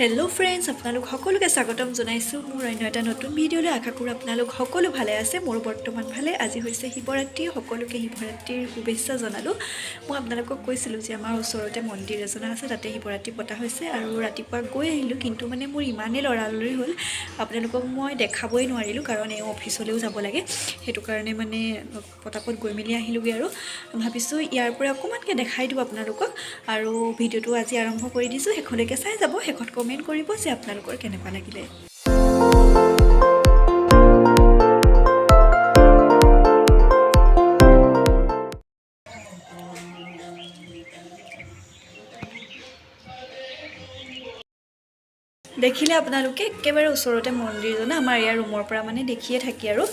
Hello' friends আপোনালোক সকলোকে স্বাগতম জনাইছোঁ মোৰ অন্য এটা নতুন ভিডিঅ'লৈ আশা কৰোঁ আপোনালোক সকলো ভালে আছে মোৰ বৰ্তমান ভালে আজি হৈছে শিৱৰাত্ৰি সকলোকে শিৱৰাত্ৰিৰ শুভেচ্ছা জনালোঁ মই আপোনালোকক কৈছিলোঁ যে আমাৰ ওচৰতে মন্দিৰ এজনা আছে তাতে শিৱৰাত্ৰি পতা হৈছে আৰু ৰাতিপুৱা গৈ আহিলোঁ কিন্তু মানে মোৰ ইমানেই লৰালৰি হ'ল আপোনালোকক মই দেখাবই নোৱাৰিলোঁ কাৰণ এই অফিচলৈও যাব লাগে সেইটো কাৰণে মানে পতাপত গৈ মেলি আহিলোঁগৈ আৰু ভাবিছোঁ ইয়াৰ পৰা অকণমানকৈ দেখাই দিওঁ আপোনালোকক আৰু ভিডিঅ'টো আজি আৰম্ভ কৰি দিছোঁ শেষলৈকে চাই যাব শেষত কমেণ্ট কৰিব যে আপোনালোকৰ কেনেকুৱা লাগিলে দেখিলে আপোনালোকে একেবাৰে ওচৰতে মন্দিৰজন আমাৰ ইয়াৰ ৰুমৰ পৰা মানে দেখিয়ে থাকি আৰু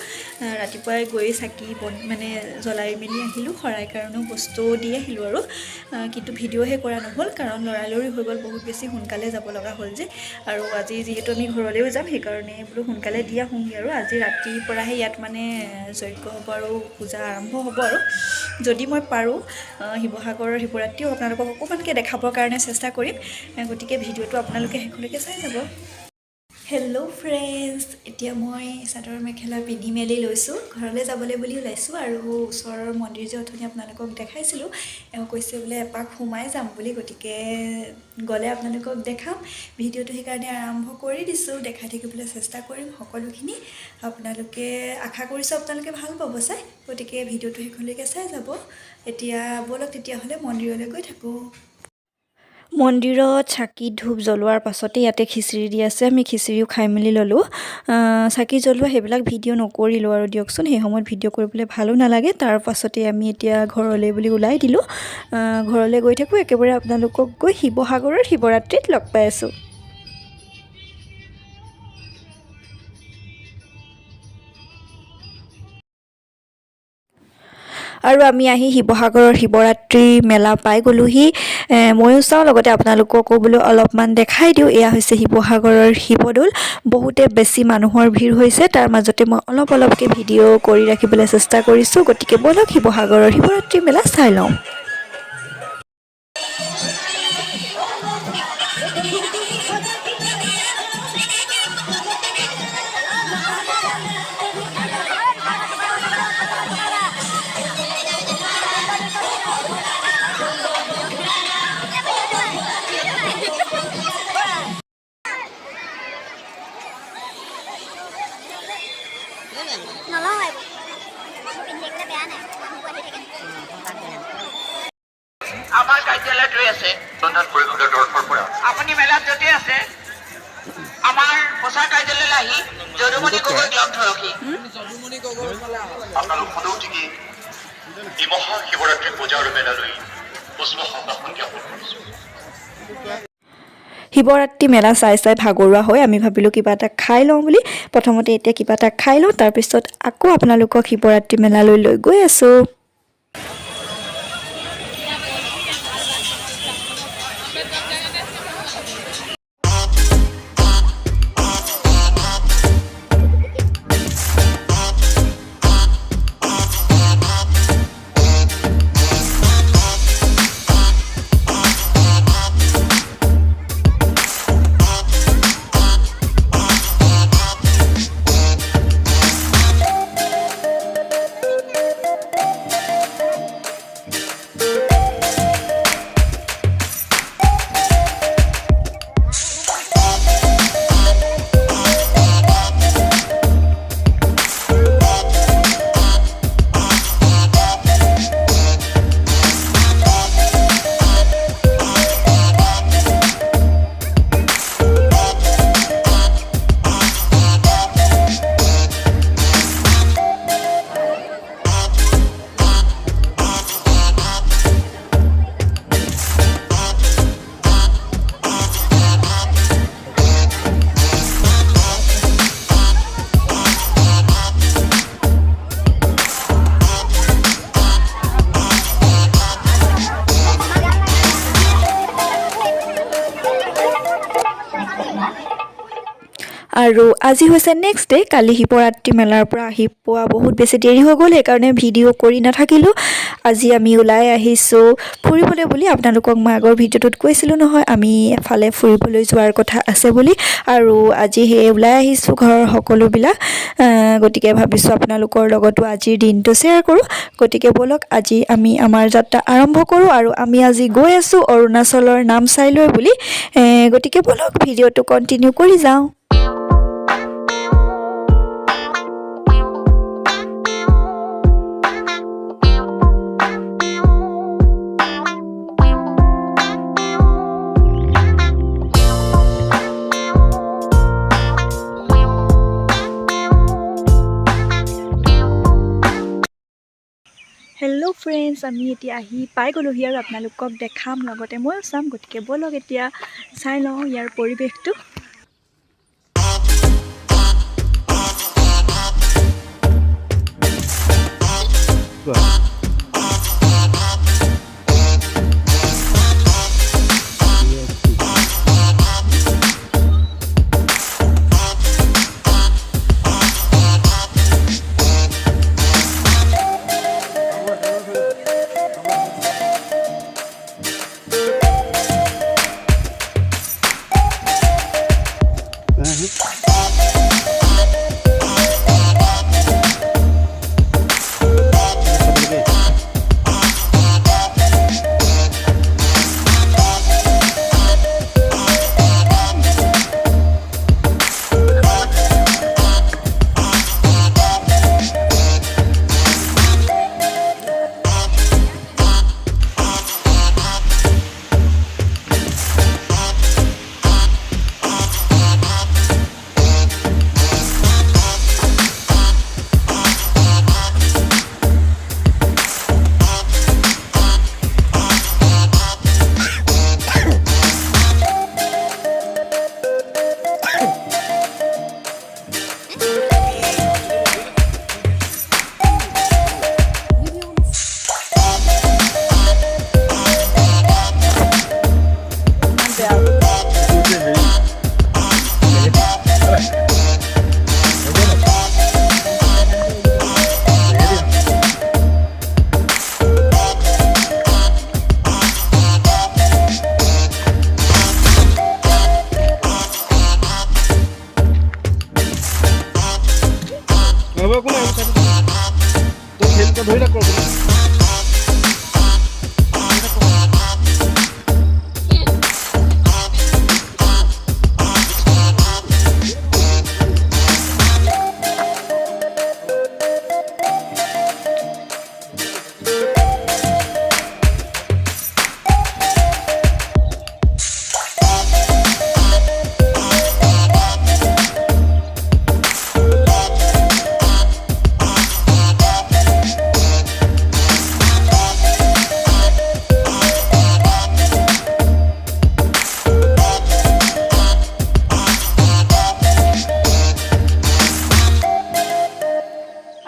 ৰাতিপুৱাই গৈ চাকি মানে জ্বলাই মেলি আহিলোঁ শৰাই কাৰণেও বস্তু দি আহিলোঁ আৰু কিন্তু ভিডিঅ'হে কৰা নহ'ল কাৰণ লৰালৰি হৈ গ'ল বহুত বেছি সোনকালে যাব লগা হ'ল যে আৰু আজি যিহেতু আমি ঘৰলৈও যাম সেইকাৰণে বোলো সোনকালে দি আহোঁগৈ আৰু আজি ৰাতিৰ পৰাহে ইয়াত মানে যজ্ঞ হ'ব আৰু পূজা আৰম্ভ হ'ব আৰু যদি মই পাৰোঁ শিৱসাগৰৰ শিৱৰাত্ৰিও আপোনালোকক অকণমানকৈ দেখাবৰ কাৰণে চেষ্টা কৰিম গতিকে ভিডিঅ'টো আপোনালোকে শেষলৈকে চাই যাব হেল্ল' ফ্ৰেণ্ডছ এতিয়া মই চাদৰ মেখেলা পিন্ধি মেলি লৈছোঁ ঘৰলৈ যাবলৈ বুলি ওলাইছোঁ আৰু ওচৰৰ মন্দিৰ যে অথনি আপোনালোকক দেখাইছিলোঁ এওঁ কৈছে বোলে এপাক সোমাই যাম বুলি গতিকে গ'লে আপোনালোকক দেখাম ভিডিঅ'টো সেইকাৰণে আৰম্ভ কৰি দিছোঁ দেখাই থাকিবলৈ চেষ্টা কৰিম সকলোখিনি আপোনালোকে আশা কৰিছোঁ আপোনালোকে ভাল পাব চাই গতিকে ভিডিঅ'টো শেষলৈকে চাই যাব এতিয়া ব'লক তেতিয়াহ'লে মন্দিৰলৈ গৈ থাকোঁ মন্দিৰত চাকি ধূপ জ্বলোৱাৰ পাছতে ইয়াতে খিচিৰি দি আছে আমি খিচিৰিও খাই মেলি ল'লোঁ চাকি জ্বলোৱা সেইবিলাক ভিডিঅ' নকৰিলোঁ আৰু দিয়কচোন সেই সময়ত ভিডিঅ' কৰিবলৈ ভালো নালাগে তাৰ পাছতে আমি এতিয়া ঘৰলৈ বুলি ওলাই দিলোঁ ঘৰলৈ গৈ থাকোঁ একেবাৰে আপোনালোকক গৈ শিৱসাগৰৰ শিৱৰাত্ৰিত লগ পাই আছোঁ আৰু আমি আহি শিৱসাগৰৰ শিৱৰাত্ৰি মেলা পাই গ'লোহি ময়ো চাওঁ লগতে আপোনালোককো বোলো অলপমান দেখাই দিওঁ এয়া হৈছে শিৱসাগৰৰ শিৱদৌল বহুতে বেছি মানুহৰ ভিৰ হৈছে তাৰ মাজতে মই অলপকৈ ভিডিঅ' কৰি ৰাখিবলৈ চেষ্টা কৰিছোঁ গতিকে ব'লক শিৱসাগৰৰ শিৱৰাত্ৰি মেলা চাই লওঁ আমাৰ কাৰ্যালয়ত ৰৈ আছে ৰন্ধন পৰিষদৰ তৰফৰ পৰা আপুনি মেলাত য'তে আছে আমাৰ প্ৰচাৰ কাৰ্যালয়লৈ আহি যদুমণি গগৈক লগ ধৰকহি আপোনালোক সদৌ ঠিকেই এই মহা শিৱৰাত্ৰি পূজা আৰু মেলালৈ পুষ্প সম্ভাষণ জ্ঞাপন কৰিছোঁ শিৱৰাত্ৰি মেলা চাই ভাগৰুৱা হৈ আমি ভাবিলোঁ কিবা এটা খাই লওঁ বুলি প্ৰথমতে এতিয়া কিবা এটা খাই লওঁ তাৰপিছত আকৌ আপোনালোকক শিৱৰাত্ৰি মেলালৈ লৈ গৈ আছোঁ আৰু আজি হৈছে নেক্সট ডে কালি শিৱৰাত্ৰি মেলাৰ পৰা আহি পোৱা বহুত বেছি দেৰি হৈ গ'ল সেইকাৰণে ভিডিঅ' কৰি নাথাকিলোঁ আজি আমি ওলাই আহিছোঁ ফুৰিবলৈ বুলি আপোনালোকক মই আগৰ ভিডিঅ'টোত কৈছিলোঁ নহয় আমি এফালে ফুৰিবলৈ যোৱাৰ কথা আছে বুলি আৰু আজি সেই ওলাই আহিছোঁ ঘৰৰ সকলোবিলাক গতিকে ভাবিছোঁ আপোনালোকৰ লগতো আজিৰ দিনটো শ্বেয়াৰ কৰোঁ গতিকে ব'লক আজি আমি আমাৰ যাত্ৰা আৰম্ভ কৰোঁ আৰু আমি আজি গৈ আছোঁ অৰুণাচলৰ নামচাইলৈ বুলি গতিকে ব'লক ভিডিঅ'টো কণ্টিনিউ কৰি যাওঁ হেল্ল' ফ্ৰেণ্ডছ আমি এতিয়া আহি পাই গ'লোহি আৰু আপোনালোকক দেখাম লগতে ময়ো চাম গতিকে ব'লক এতিয়া চাই লওঁ ইয়াৰ পৰিৱেশটো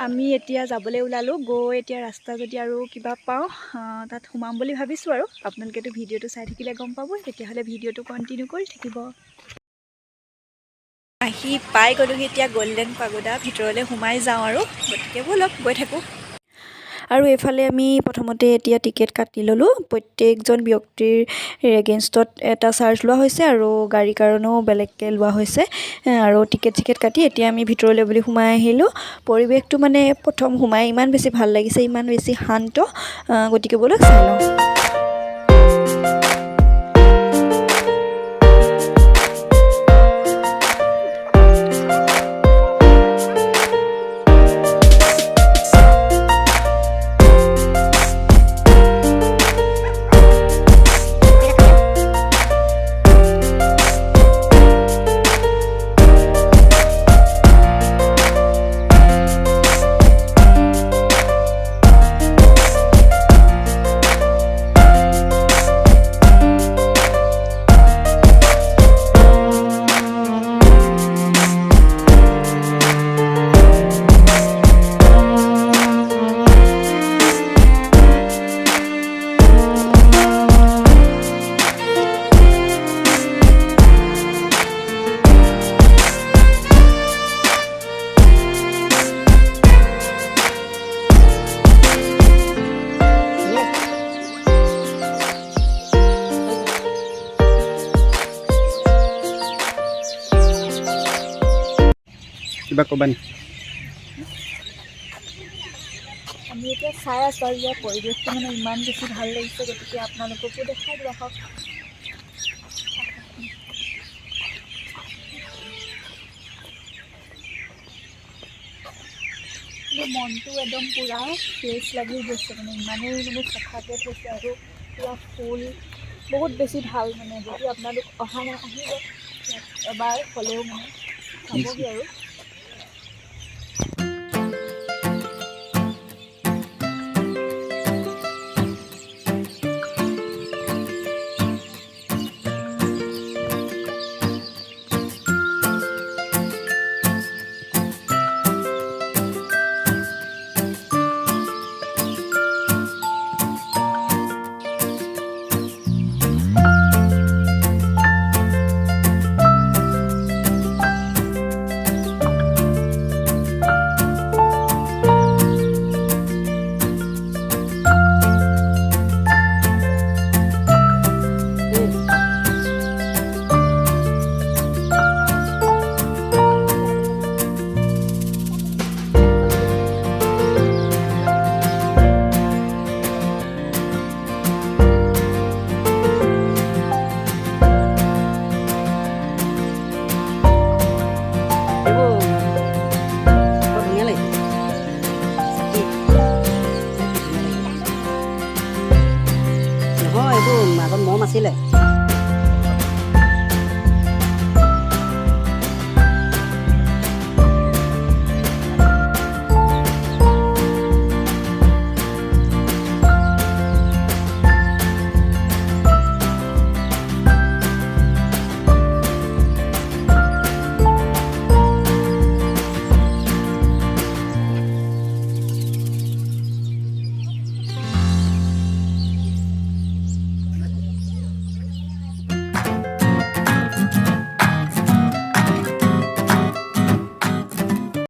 আমি এতিয়া যাবলৈ ওলালোঁ গৈ এতিয়া ৰাস্তা যদি আৰু কিবা পাওঁ তাত সোমাম বুলি ভাবিছোঁ আৰু আপোনালোকেতো ভিডিঅ'টো চাই থাকিলে গম পাব তেতিয়াহ'লে ভিডিঅ'টো কণ্টিনিউ কৰি থাকিব আহি পাই গ'লোহি এতিয়া গল্ডেন পাগোডা ভিতৰলৈ সোমাই যাওঁ আৰু গতিকে ব'লক গৈ থাকোঁ আৰু এইফালে আমি প্ৰথমতে এতিয়া টিকেট কাটি ল'লোঁ প্ৰত্যেকজন ব্যক্তিৰ এগেইনষ্টত এটা চাৰ্জ লোৱা হৈছে আৰু গাড়ীৰ কাৰণেও বেলেগকৈ লোৱা হৈছে আৰু টিকেট কাটি এতিয়া আমি ভিতৰলৈ বুলি সোমাই আহিলোঁ পৰিৱেশটো মানে প্ৰথম সোমাই ইমান বেছি ভাল লাগিছে ইমান বেছি শান্ত গতিকে ব'লক চাই লওঁ কিবা ক'বা নেকি? আমি এতিয়া চাই আছোঁ আৰু ইয়াৰ পৰিৱেশটো মানে ইমান বেছি ভাল লাগিছে, গতিকে আপোনালোককো দেখাই দিওঁ আহক। মনটো একদম পূৰা ফ্ৰেছ লাগি গৈছে, মানে ইমানেই মানে চাফাকৈ থৈছে আৰু পূৰা ফুল বহুত বেছি ভাল। মানে যদি আপোনালোক অহা নাই আহিব এবাৰ হ'লেও মানে চাবগৈ আৰু।